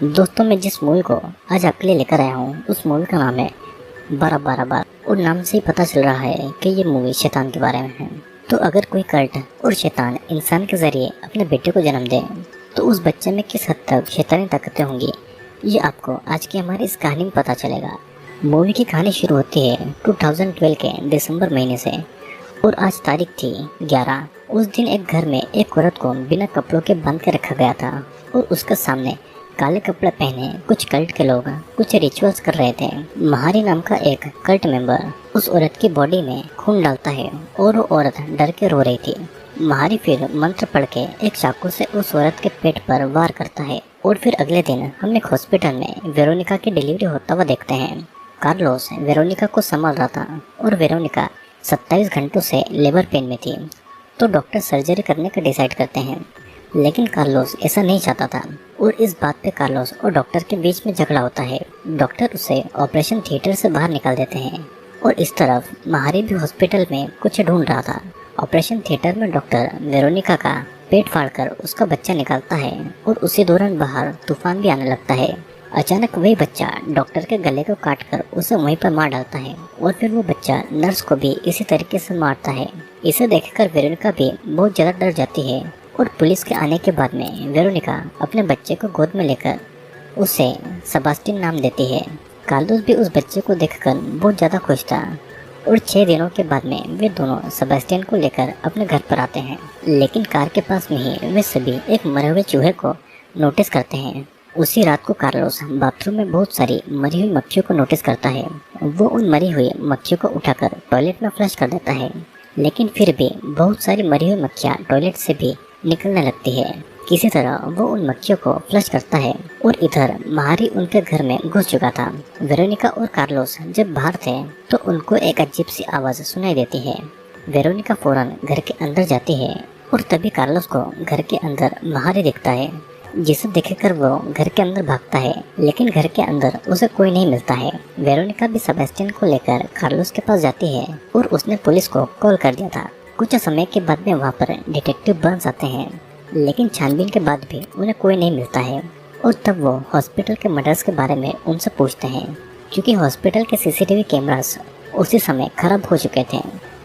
दोस्तों, मैं जिस मूवी को आज आपके लिए लेकर आया हूँ उस मूवी का नाम है 12-12 और नाम से ही पता चल रहा है कि ये मूवी शैतान के बारे में है। तो अगर कोई कल्ट और शैतान इंसान के जरिए अपने बेटे को जन्म दे तो उस बच्चे में किस हद तक शैतानी ताकतें होंगी, ये आपको आज की हमारी इस कहानी में पता चलेगा। मूवी की कहानी शुरू होती है 2012 के दिसंबर महीने से और आज तारीख थी 11। उस दिन एक घर में एक औरत को बिना कपड़ों के बांध के रखा गया था और उसके सामने काले कपड़े पहने कुछ कल्ट के लोग कुछ रिचुअल्स कर रहे थे। महारी नाम का एक कल्ट मेंबर उस औरत की बॉडी में खून डालता है और वो औरत डर के रो रही थी। महारी फिर मंत्र पढ़ के एक चाकू से उस औरत के पेट पर वार करता है और फिर अगले दिन हम एक हॉस्पिटल में वेरोनिका की डिलीवरी होता हुआ देखते हैं। कार्लोस वेरोनिका को संभाल रहा था और वेरोनिका 27 घंटों से लेबर पेन में थी, तो डॉक्टर सर्जरी करने का डिसाइड करते हैं। लेकिन कार्लोस ऐसा नहीं चाहता था और इस बात पे कार्लोस और डॉक्टर के बीच में झगड़ा होता है। डॉक्टर उसे ऑपरेशन थिएटर से बाहर निकाल देते हैं और इस तरफ महारी भी हॉस्पिटल में कुछ ढूंढ रहा था। ऑपरेशन थिएटर में डॉक्टर वेरोनिका का पेट फाड़कर उसका बच्चा निकालता है और उसी दौरान बाहर तूफान भी आने लगता है। अचानक वही बच्चा डॉक्टर के गले को काटकर उसे वहीं पर मार डालता है और फिर वो बच्चा नर्स को भी इसी तरीके से मारता है। इसे देखकर वेरोनिका भी बहुत ज़्यादा डर जाती है और पुलिस के आने के बाद में वेरोनिका अपने बच्चे को गोद में लेकर उसे सेबास्टियन नाम देती है। कार्लोस भी उस बच्चे को देखकर बहुत ज़्यादा खुश था और 6 दिनों के बाद में वे दोनों सेबास्टियन को लेकर अपने घर पर आते हैं। लेकिन कार के पास में ही वे सभी एक मरे हुए चूहे को नोटिस करते हैं। उसी रात को कार्लोस बाथरूम में बहुत सारी मरी हुई मक्खियों को नोटिस करता है। वो उन मरी हुई मक्खियों को उठाकर टॉयलेट में फ्लश कर देता है, लेकिन फिर भी बहुत सारी मरी हुई मक्खियाँ टॉयलेट से भी निकलने लगती है। किसी तरह वो उन मक्खियों को फ्लश करता है और इधर महारी उनके घर में घुस चुका था। वेरोनिका और कार्लोस जब बाहर थे तो उनको एक अजीब सी आवाज़ सुनाई देती है। वेरोनिका फौरन घर के अंदर जाती है और तभी कार्लोस को घर के अंदर महारी दिखता है, जिसे देखकर वो घर के अंदर भागता है, लेकिन घर के अंदर उसे कोई नहीं मिलता है। वेरोनिका भी सेबास्टियन को लेकर कार्लोस के पास जाती है और उसने पुलिस को कॉल कर दिया था। कुछ समय के बाद में वहाँ पर डिटेक्टिव बर्न्स आते हैं, लेकिन छानबीन के बाद भी उन्हें कोई नहीं मिलता है और तब वो हॉस्पिटल के मर्डर्स के बारे में उनसे पूछते हैं, क्योंकि हॉस्पिटल के सीसीटीवी कैमरास उसी समय खराब हो चुके थे।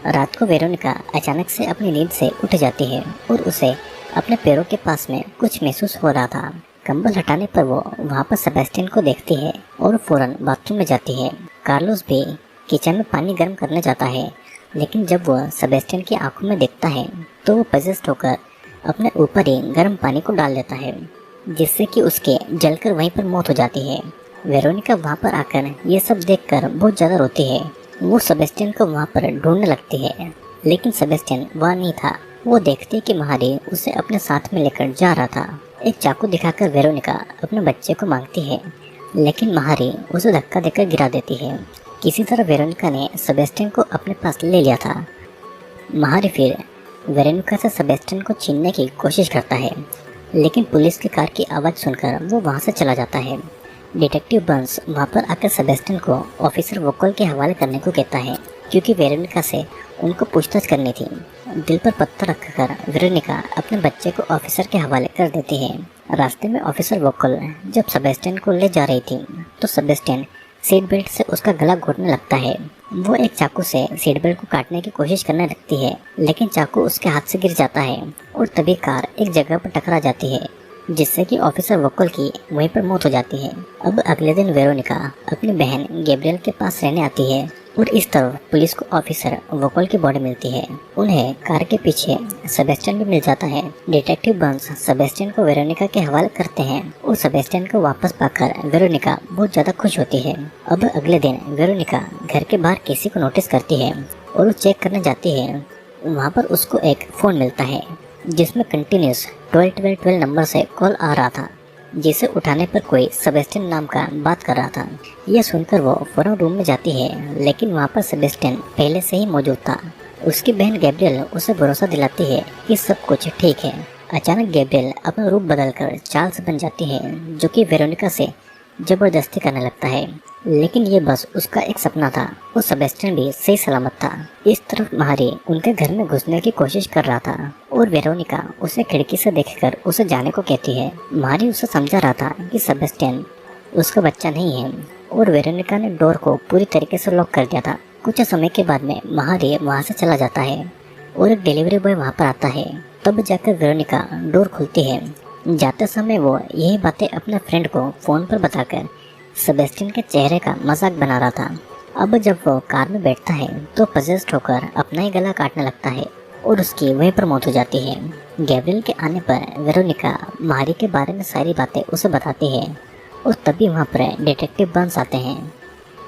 रात को वेरोनिका अचानक से अपनी नींद से उठ जाती है और उसे अपने पैरों के पास में कुछ महसूस हो रहा था। कंबल हटाने पर वो वहाँ पर सेबास्टियन को देखती है और फौरन बाथरूम में जाती है। कार्लोस भी किचन में पानी गर्म करने जाता है, लेकिन जब वह सेबास्टियन की आंखों में देखता है तो वो पजेस्ट होकर अपने ऊपर ही गर्म पानी को डाल देता है, जिससे कि उसके जलकर वहीं पर मौत हो जाती है। वेरोनिका वहाँ पर आकर ये सब देखकर बहुत ज़्यादा रोती है। वो सेबास्टियन को वहाँ पर ढूंढने लगती है, लेकिन सेबास्टियन वहाँ नहीं था। वो देखती है कि महारी उसे अपने साथ में लेकर जा रहा था। एक चाकू दिखाकर वेरोनिका अपने बच्चे को मांगती है, लेकिन महारी उसे धक्का देकर गिरा देती है। किसी तरह वेरोनिका ने सेबास्टियन को अपने पास ले लिया था। महारी फिर वेरोनिका से सेबास्टियन को छीनने की कोशिश करता है, लेकिन पुलिस की कार की आवाज़ सुनकर वो वहाँ से चला जाता है। डिटेक्टिव बर्न्स वहाँ पर आकर सेबास्टियन को ऑफिसर वोकल के हवाले करने को कहता है, क्योंकि वेरोनिका से उनको पूछताछ करनी थी। दिल पर पत्थर रखकर वेरोनिका अपने बच्चे को ऑफिसर के हवाले कर देती है। रास्ते में ऑफिसर वोकल जब सेबास्टियन को ले जा रही थी तो सेबास्टियन सीट बेल्ट से उसका गला घोटने लगता है। वो एक चाकू से सीट बेल्ट को काटने की कोशिश करने लगती है, लेकिन चाकू उसके हाथ से गिर जाता है और तभी कार एक जगह पर टकरा जाती है, जिससे कि ऑफिसर वोकल की वहीं पर मौत हो जाती है। अब अगले दिन वेरोनिका अपनी बहन गैब्रियल के पास रहने आती है और इस तरह पुलिस को ऑफिसर वोकल की बॉडी मिलती है। उन्हें कार के पीछे सेबास्टियन भी मिल जाता है। डिटेक्टिव बर्न्स सेबास्टियन को वेरोनिका के हवाले करते हैं और सेबास्टियन को वापस पाकर वेरोनिका बहुत ज़्यादा खुश होती है। अब अगले दिन वेरोनिका घर के बाहर किसी को नोटिस करती है और वो चेक करने जाती है। वहाँ पर उसको एक फ़ोन मिलता है जिसमें कंटिन्यूस 12-12-12 नंबर से कॉल आ रहा था, जिसे उठाने पर कोई सेबास्टियन नाम का बात कर रहा था। यह सुनकर वो फौरन रूम में जाती है, लेकिन वहाँ पर सेबास्टियन पहले से ही मौजूद था। उसकी बहन गैब्रियल उसे भरोसा दिलाती है कि सब कुछ ठीक है। अचानक गैब्रियल अपना रूप बदलकर चार्ल्स बन जाती है, जो कि वेरोनिका से जबरदस्ती करने लगता है, लेकिन ये बस उसका एक सपना था और सेबास्टियन भी सही सलामत था। इस तरफ महारी उनके घर में घुसने की कोशिश कर रहा था और वेरोनिका उसे खिड़की से देखकर उसे जाने को कहती है। मारी उसे समझा रहा था कि सेबेस्टियन उसका बच्चा नहीं है और वेरोनिका ने डोर को पूरी तरीके से लॉक कर दिया था। कुछ समय के बाद में महारी वहाँ से चला जाता है और एक डिलीवरी बॉय वहाँ पर आता है। तब जाकर वेरोनिका डोर खुलती है। जाते समय वो यही बातें अपने फ्रेंड को फ़ोन पर बताकर सेबेस्टियन के चेहरे का मजाक बना रहा था। अब जब वो कार में बैठता है तो पजेस्ड होकर अपना ही गला काटने लगता है और उसकी वहीं पर मौत हो जाती है। गैब्रियल के आने पर वेरोनिका मारी के बारे में सारी बातें उसे बताती है और तभी वहाँ पर डिटेक्टिव बर्न्स आते हैं।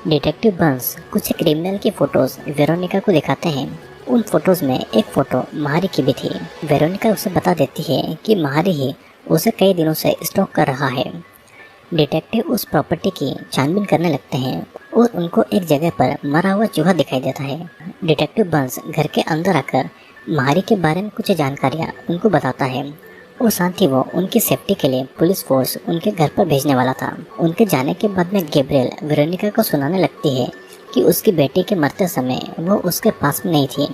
डिटेक्टिव बर्न्स कुछ क्रिमिनल की फ़ोटोज़ वेरोनिका को दिखाते हैं। उन फोटोज़ में एक फ़ोटो महारी की भी थी। वेरोनिका उसे बता देती है कि महारी ही उसे कई दिनों से स्टॉक कर रहा है। डिटेक्टिव उस प्रॉपर्टी की छानबीन करने लगते हैं और उनको एक जगह पर मरा हुआ चूहा दिखाई देता है। डिटेक्टिव बर्न्स घर के अंदर आकर महारी के बारे में कुछ जानकारियाँ उनको बताता है और साथ ही वो उनकी सेफ्टी के लिए पुलिस फोर्स उनके घर पर भेजने वाला था। उनके जाने के बाद में गैब्रियल वेरोनिका को सुनाने लगती है कि उसकी बेटी के मरते समय वो उसके पास में नहीं थी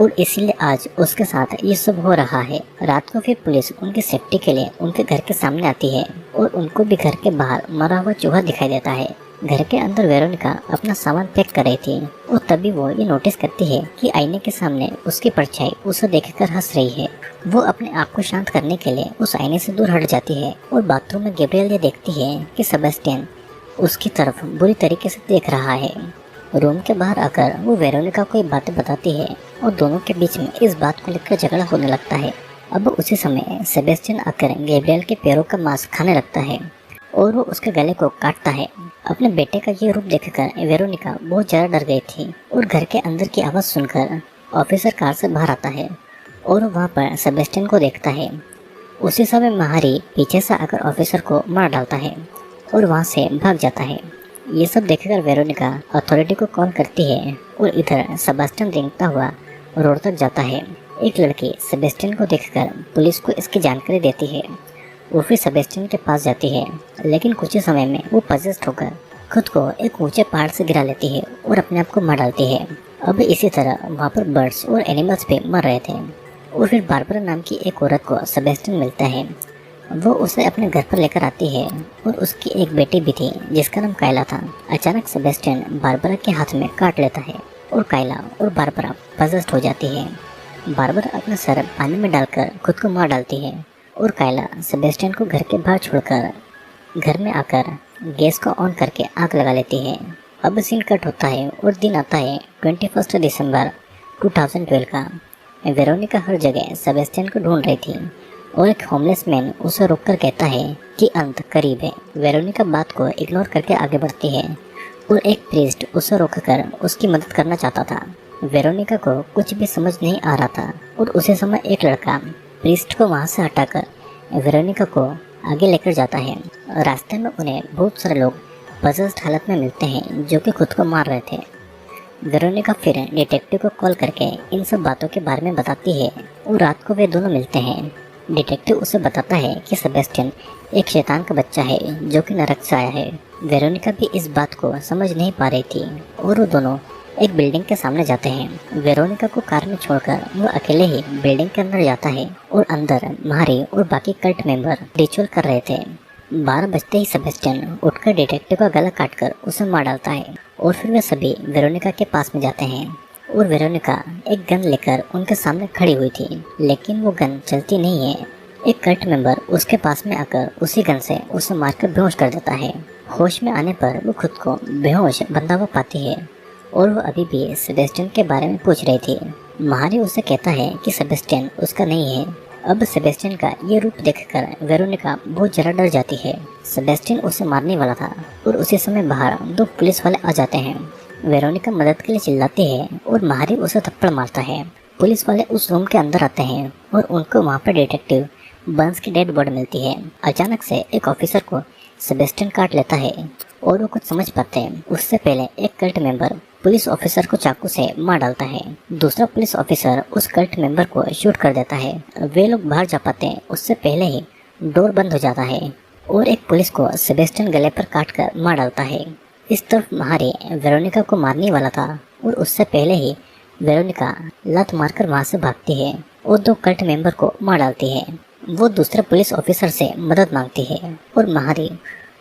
और इसीलिए आज उसके साथ ये सब हो रहा है। रात को फिर पुलिस उनकी सेफ्टी के लिए उनके घर के सामने आती है और उनको भी घर के बाहर मरा हुआ चूहा दिखाई देता है। घर के अंदर वेरोनिका अपना सामान पैक कर रही थी और तभी वो ये नोटिस करती है कि आईने के सामने उसकी परछाई उसे देखकर हंस रही है। वो अपने आप को शांत करने के लिए उस आईने से दूर हट जाती है और बाथरूम में गैब्रियल ये देखती है कि सेबेस्टियन उसकी तरफ बुरी तरीके से देख रहा है। रूम के बाहर आकर वो वेरोनिका को ये बातें बताती है और दोनों के बीच में इस बात को लेकर झगड़ा होने लगता है। अब उसी समय सेबेस्टियन आकर गैब्रियल के पैरों का मांस खाने लगता है और वो उसके गले को काटता है। अपने बेटे का ये रूप देखकर वेरोनिका बहुत ज़्यादा डर गई थी और घर के अंदर की आवाज़ सुनकर ऑफिसर कार से बाहर आता है और वहाँ पर सेबेस्टियन को देखता है। उसी समय महारी पीछे से आकर ऑफिसर को मार डालता है और वहाँ से भाग जाता है। ये सब देखकर वेरोनिका अथॉरिटी को कॉल करती है और इधर सेबेस्टियन रेंगता हुआ रोड तक जाता है। एक लड़की सेबेस्टियन को देखकर पुलिस को इसकी जानकारी देती है। वो फिर सेबेस्टियन के पास जाती है लेकिन कुछ ही समय में वो पजेस्ड होकर खुद को एक ऊंचे पहाड़ से गिरा लेती है और अपने आप को मार डालती है। अब इसी तरह वहाँ पर बर्ड्स और एनिमल्स भी मर रहे थे और फिर बारबरा नाम की एक औरत को सेबेस्टियन मिलता है। वो उसे अपने घर पर लेकर आती है और उसकी एक बेटी भी थी जिसका नाम कायला था। अचानक सेबेस्टियन बारबरा के हाथ में काट लेता है और कायला और बारबरा पजेस्ड हो जाती है। बारबरा अपना सर पानी में डालकर खुद को मार डालती है और कायला सेबेस्टियन को घर के बाहर छोड़कर घर में आकर गैस को ऑन करके आग लगा लेती है। अब सीन कट होता है और दिन आता है 21 दिसंबर 2012 का। वेरोनिका हर जगह सेबेस्टियन को ढूंढ रही थी और एक होमलेस मैन उसे रोककर कहता है कि अंत करीब है। वेरोनिका बात को इग्नोर करके आगे बढ़ती है और एक प्रीस्ट उसे रोककर उसकी मदद करना चाहता था। वेरोनिका को कुछ भी समझ नहीं आ रहा था और उसी समय एक लड़का प्रीस्ट को वहाँ से हटाकर वेरोनिका को आगे लेकर जाता है। रास्ते में उन्हें बहुत सारे लोग पजेस्ड हालत में मिलते हैं जो कि खुद को मार रहे थे। वेरोनिका फिर डिटेक्टिव को कॉल करके इन सब बातों के बारे में बताती है और रात को वे दोनों मिलते हैं। डिटेक्टिव उसे बताता है कि सेबेस्टियन एक शैतान का बच्चा है जो कि नरक से आया है। वेरोनिका भी इस बात को समझ नहीं पा रही थी और वो दोनों एक बिल्डिंग के सामने जाते हैं। वेरोनिका को कार में छोड़कर वो अकेले ही बिल्डिंग के अंदर जाता है और अंदर मारी और बाकी कल्ट मेंबर रिचुअल कर रहे थे। 12 बजते ही सेबेस्टियन उठकर डिटेक्टिव का गला काटकर उसे मार डालता है और फिर वे सभी वेरोनिका के पास में जाते हैं और वेरोनिका एक गन लेकर उनके सामने खड़ी हुई थी लेकिन वो गन चलती नहीं है। एक कल्ट मेंबर उसके पास में आकर उसी गन से उसे मारकर बेहोश कर देता है। होश में आने पर वो खुद को बेहोश बंधा हुआ पाती है और वो अभी भी सेबेस्टियन के बारे में पूछ रही थी। महारी उसे कहता है कि सेबेस्टियन उसका नहीं है। अब सेबेस्टियन का ये रूप देखकर वेरोनिका बहुत ज़्यादा डर जाती है। सेबेस्टियन उसे मारने वाला था और उसी समय बाहर 2 पुलिस वाले आ जाते हैं। वेरोनिका मदद के लिए चिल्लाती है और महारी उसे थप्पड़ मारता है। पुलिस वाले उस रूम के अंदर आते हैं और उनको वहाँ पर डिटेक्टिव बर्न्स की डेड बॉडी मिलती है। अचानक से एक ऑफिसर को सेबेस्टियन काट लेता है और वो कुछ समझ पाते हैं। उससे पहले एक कल्ट मेंबर पुलिस ऑफिसर को चाकू से मार डालता है। दूसरा पुलिस ऑफिसर उस कल्ट मेंबर को शूट कर देता है। वे लोग बाहर जा पाते हैं उससे पहले ही डोर बंद हो जाता है और एक पुलिस को सेबेस्टियन गले पर काट कर मार डालता है। इस तरफ महारी वेरोनिका को मारने वाला था और उससे पहले ही वेरोनिका लात मारकर वहाँ से भागती है और 2 कल्ट मेंबर को मार डालती है। वो दूसरे पुलिस ऑफिसर से मदद मांगती है और महारी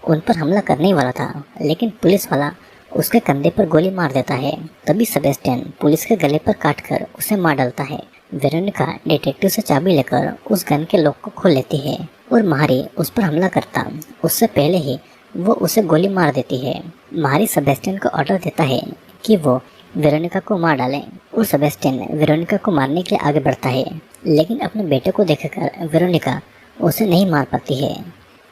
उन पर हमला करने ही वाला था, लेकिन पुलिस वाला उसके कंधे पर गोली मार देता है। तभी सेबेस्टियन पुलिस के गले पर काटकर उसे मार डालता है। वेरोनिका डिटेक्टिव से चाबी लेकर उस गन के लॉक को खोल लेती है और महारी उस पर हमला करता उससे पहले ही वो उसे गोली मार देती है। महारी सेबेस्टियन को ऑर्डर देता है कि वो वेरोनिका को मार डालें और सेबेस्टियन वेरोनिका को मारने के लिए आगे बढ़ता है, लेकिन अपने बेटे को देखकर वेरोनिका उसे नहीं मार पाती है।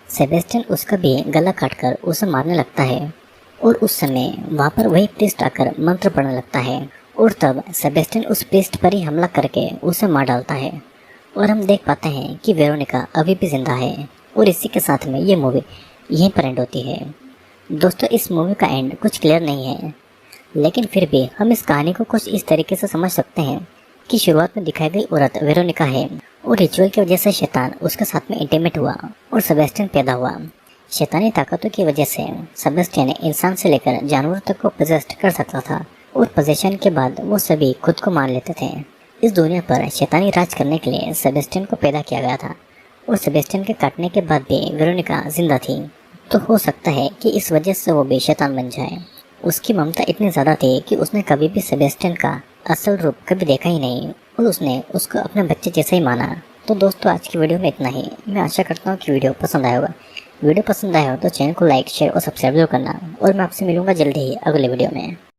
सेबेस्टियन उसका भी गला काटकर उसे मारने लगता है और उस समय वहाँ पर वही प्रीस्ट आकर मंत्र पढ़ने लगता है और तब सेबेस्टियन उस प्रीस्ट पर ही हमला करके उसे मार डालता है और हम देख पाते हैं कि वेरोनिका अभी भी जिंदा है। और इसी के साथ में ये मूवी यहीं पर एंड होती है। दोस्तों, इस मूवी का एंड कुछ क्लियर नहीं है, लेकिन फिर भी हम इस कहानी को कुछ इस तरीके से समझ सकते हैं कि शुरुआत में दिखाई गई औरत वेरोनिका है और रिचुअल की वजह से शैतान उसके साथ में इंटीमेट हुआ और सेबेस्टियन पैदा हुआ। शैतानी ताकतों की वजह से सेबेस्टियन इंसान से लेकर जानवरों तक को पोजेस्ट कर सकता था और पोजेशन के बाद वो सभी खुद को मान लेते थे। इस दुनिया पर शैतानी राज करने के लिए सेबेस्टियन को पैदा किया गया था और सेबेस्टियन के काटने के बाद भी वेरोनिका जिंदा थी, तो हो सकता है कि इस वजह से वो भी शैतान बन जाए। उसकी ममता इतनी ज़्यादा थी कि उसने कभी भी सेबेस्टियन का असल रूप कभी देखा ही नहीं और उसने उसको अपने बच्चे जैसा ही माना। तो दोस्तों, आज की वीडियो में इतना ही। मैं आशा करता हूँ कि वीडियो पसंद आया होगा। वीडियो पसंद आया हो तो चैनल को लाइक, शेयर और सब्सक्राइब जरूर करना और मैं आपसे मिलूंगा जल्दी ही अगले वीडियो में।